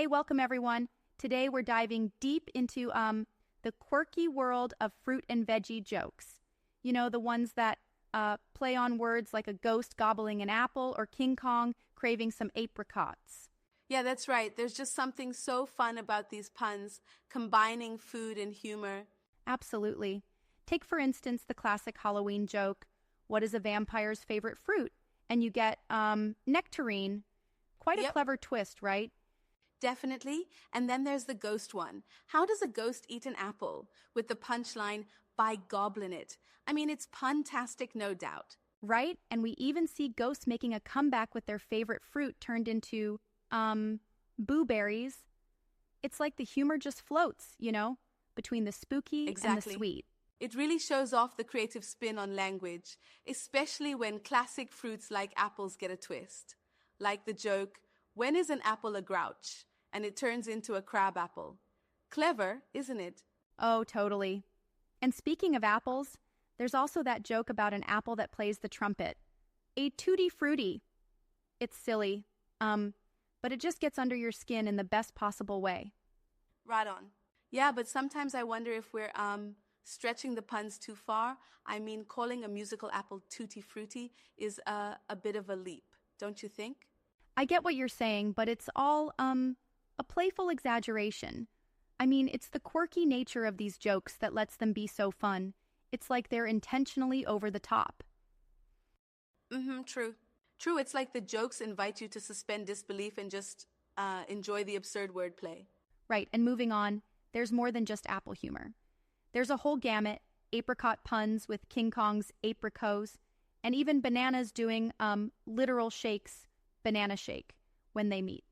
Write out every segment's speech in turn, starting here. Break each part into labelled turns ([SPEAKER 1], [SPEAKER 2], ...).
[SPEAKER 1] Hey, welcome everyone. Today we're diving deep into the quirky world of fruit and veggie jokes. You know, the ones that play on words like a ghost gobbling an apple or King Kong craving some apricots.
[SPEAKER 2] Yeah, that's right. There's just something so fun about these puns, combining food and humor.
[SPEAKER 1] Absolutely. Take, for instance, the classic Halloween joke, what is a vampire's favorite fruit? And you get nectarine. Quite a
[SPEAKER 2] Yep,
[SPEAKER 1] clever twist, right?
[SPEAKER 2] definitely. And then there's the ghost one. How does a ghost eat an apple? With the punchline, by goblin it. I mean, it's puntastic, no doubt.
[SPEAKER 1] Right? And we even see ghosts making a comeback with their favorite fruit turned into, blueberries. It's like the humor just floats, you know, between the spooky and the
[SPEAKER 2] Exactly.
[SPEAKER 1] sweet.
[SPEAKER 2] It really shows off the creative spin on language, especially when classic fruits like apples get a twist. Like the joke, when is an apple a grouch? And it turns into a crab apple. Clever, isn't it?
[SPEAKER 1] Oh, totally. And speaking of apples, there's also that joke about an apple that plays the trumpet. A tutti frutti. It's silly, but it just gets under your skin in the best possible way.
[SPEAKER 2] Right on. Yeah, but sometimes I wonder if we're stretching the puns too far. I mean, calling a musical apple tutti frutti is a bit of a leap, don't you think?
[SPEAKER 1] I get what you're saying, but it's all, a playful exaggeration. I mean, it's the quirky nature of these jokes that lets them be so fun. It's like they're intentionally over the top.
[SPEAKER 2] True. True, it's like the jokes invite you to suspend disbelief and just enjoy the absurd wordplay.
[SPEAKER 1] Right, and moving on, there's more than just apple humor. There's a whole gamut, apricot puns with King Kong's apricots, and even bananas doing literal shakes, banana shake, when they meet.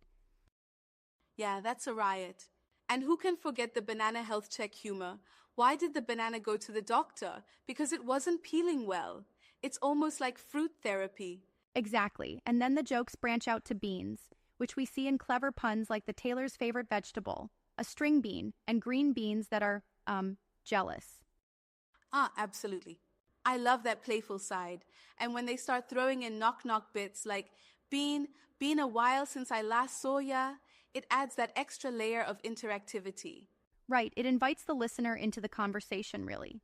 [SPEAKER 2] Yeah, that's a riot. And who can forget the banana health check humor? Why did the banana go to the doctor? Because it wasn't peeling well. It's almost like fruit therapy.
[SPEAKER 1] Exactly, and then the jokes branch out to beans, which we see in clever puns like the tailor's favorite vegetable, a string bean, and green beans that are, jealous.
[SPEAKER 2] Ah, absolutely. I love that playful side. And when they start throwing in knock-knock bits like, been a while since I last saw ya, it adds that extra layer of interactivity.
[SPEAKER 1] Right, it invites the listener into the conversation, really.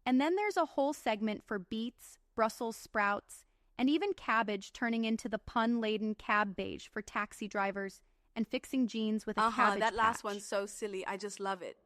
[SPEAKER 1] And then there's a whole segment for beets, Brussels sprouts, and even cabbage turning into the pun-laden cab beige for taxi drivers and fixing jeans with a cabbage
[SPEAKER 2] That last
[SPEAKER 1] patch.
[SPEAKER 2] one's so silly. I just love it.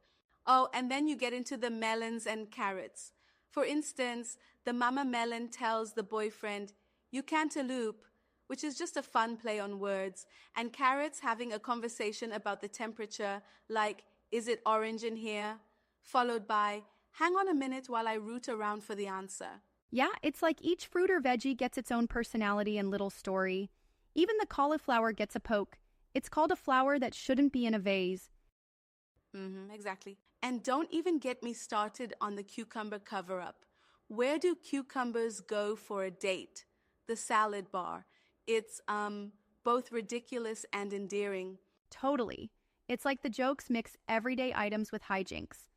[SPEAKER 2] Oh, and then you get into the melons and carrots. For instance, the mama melon tells the boyfriend, you cantaloupe, which is just a fun play on words, and carrots having a conversation about the temperature, like, is it orange in here? Followed by, hang on a minute while I root around for the answer.
[SPEAKER 1] Yeah, it's like each fruit or veggie gets its own personality and little story. Even the cauliflower gets a poke. It's called a flower that shouldn't be in a vase.
[SPEAKER 2] Exactly. And don't even get me started on the cucumber cover-up. Where do cucumbers go for a date? The salad bar. It's, both ridiculous and endearing.
[SPEAKER 1] Totally. It's like the jokes mix everyday items with hijinks.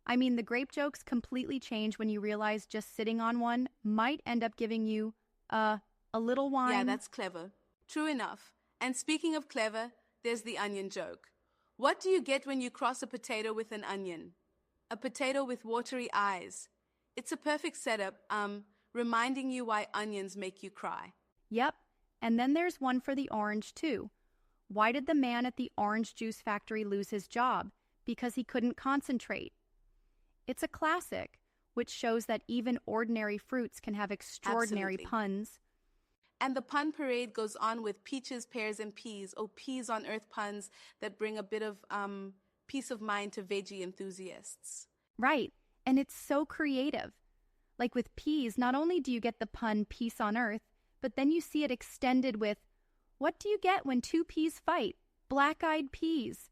[SPEAKER 1] I mean, the grape jokes completely change when you realize just sitting on one might end up giving you, a little wine.
[SPEAKER 2] Yeah, that's clever. True enough. And speaking of clever, there's the onion joke. What do you get when you cross a potato with an onion? A potato with watery eyes. It's a perfect setup, reminding you why onions make you cry.
[SPEAKER 1] Yep. And then there's one for the orange, too. Why did the man at the orange juice factory lose his job? Because he couldn't concentrate. It's a classic, which shows that even ordinary fruits can have extraordinary
[SPEAKER 2] Absolutely.
[SPEAKER 1] puns.
[SPEAKER 2] And the pun parade goes on with peaches, pears, and peas. Oh, peas on earth puns that bring a bit of peace of mind to veggie enthusiasts.
[SPEAKER 1] Right. And it's so creative. Like with peas, not only do you get the pun peace on earth, but then you see it extended with, what do you get when two peas fight? Black-eyed peas.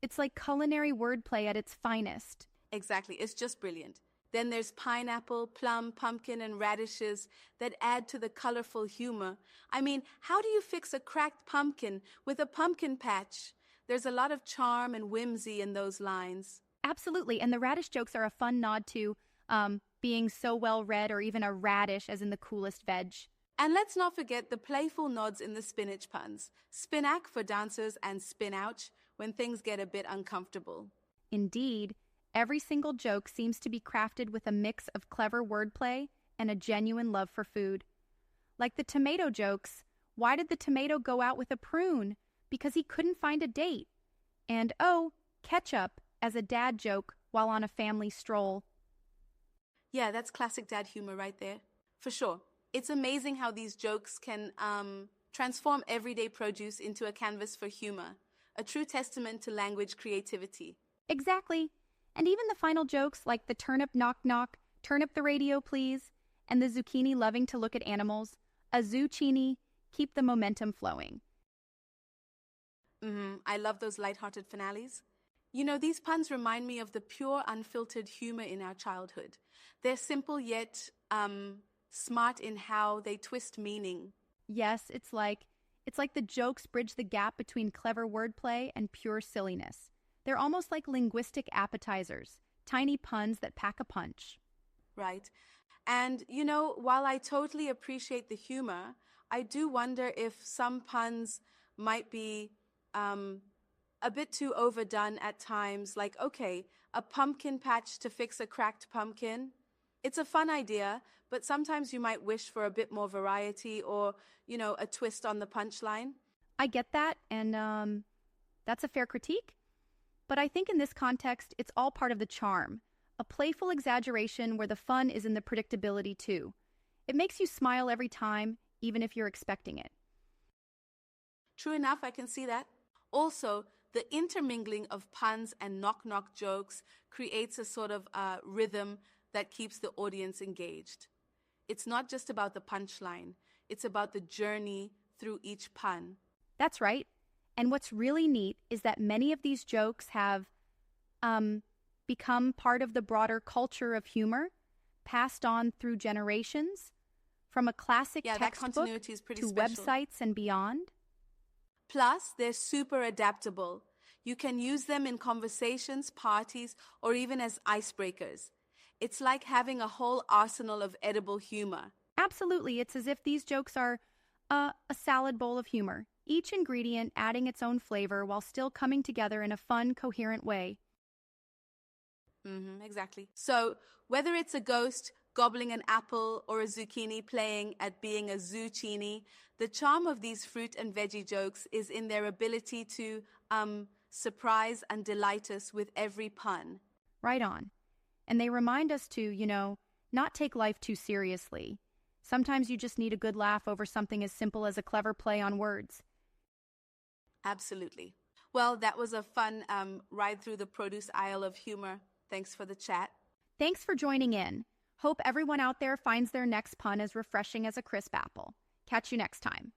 [SPEAKER 1] It's like culinary wordplay at its finest.
[SPEAKER 2] Exactly, it's just brilliant. Then there's pineapple, plum, pumpkin, and radishes that add to the colorful humor. I mean, how do you fix a cracked pumpkin with a pumpkin patch? There's a lot of charm and whimsy in those lines.
[SPEAKER 1] Absolutely, and the radish jokes are a fun nod to being so well read, or even a radish as in the coolest veg.
[SPEAKER 2] And let's not forget the playful nods in the spinach puns. Spinac for dancers and spinouch when things get a bit uncomfortable.
[SPEAKER 1] Indeed, every single joke seems to be crafted with a mix of clever wordplay and a genuine love for food. Like the tomato jokes, why did the tomato go out with a prune? Because he couldn't find a date. And oh, ketchup as a dad joke while on a family stroll.
[SPEAKER 2] Yeah, that's classic dad humor right there. For sure. It's amazing how these jokes can transform everyday produce into a canvas for humor, a true testament to language creativity.
[SPEAKER 1] Exactly. And even the final jokes like the turnip knock knock, turn up the radio please, and the zucchini loving to look at animals, a zucchini, keep the momentum flowing.
[SPEAKER 2] I love those lighthearted finales. You know, these puns remind me of the pure, unfiltered humor in our childhood. They're simple yet smart in how they twist meaning.
[SPEAKER 1] Yes, it's like the jokes bridge the gap between clever wordplay and pure silliness. They're almost like linguistic appetizers, tiny puns that pack a punch.
[SPEAKER 2] Right. And, you know, while I totally appreciate the humor, I do wonder if some puns might be a bit too overdone at times. Like, okay, a pumpkin patch to fix a cracked pumpkin. It's a fun idea, but sometimes you might wish for a bit more variety or, you know, a twist on the punchline.
[SPEAKER 1] I get that, and that's a fair critique. But I think in this context, it's all part of the charm. A playful exaggeration where the fun is in the predictability, too. It makes you smile every time, even if you're expecting it.
[SPEAKER 2] True enough, I can see that. Also, the intermingling of puns and knock-knock jokes creates a sort of rhythm that keeps the audience engaged. It's not just about the punchline. It's about the journey through each pun.
[SPEAKER 1] That's right. And what's really neat is that many of these jokes have become part of the broader culture of humor, passed on through generations, from a classic textbook to websites and beyond.
[SPEAKER 2] Plus, they're super adaptable. You can use them in conversations, parties, or even as icebreakers. It's like having a whole arsenal of edible humor.
[SPEAKER 1] Absolutely. It's as if these jokes are a salad bowl of humor, each ingredient adding its own flavor while still coming together in a fun, coherent way.
[SPEAKER 2] Exactly. So, whether it's a ghost gobbling an apple or a zucchini playing at being a zucchini, the charm of these fruit and veggie jokes is in their ability to surprise and delight us with every pun.
[SPEAKER 1] Right on. And they remind us to, not take life too seriously. Sometimes you just need a good laugh over something as simple as a clever play on words.
[SPEAKER 2] Absolutely. Well, that was a fun ride through the produce aisle of humor. Thanks for the chat.
[SPEAKER 1] Thanks for joining in. Hope everyone out there finds their next pun as refreshing as a crisp apple. Catch you next time.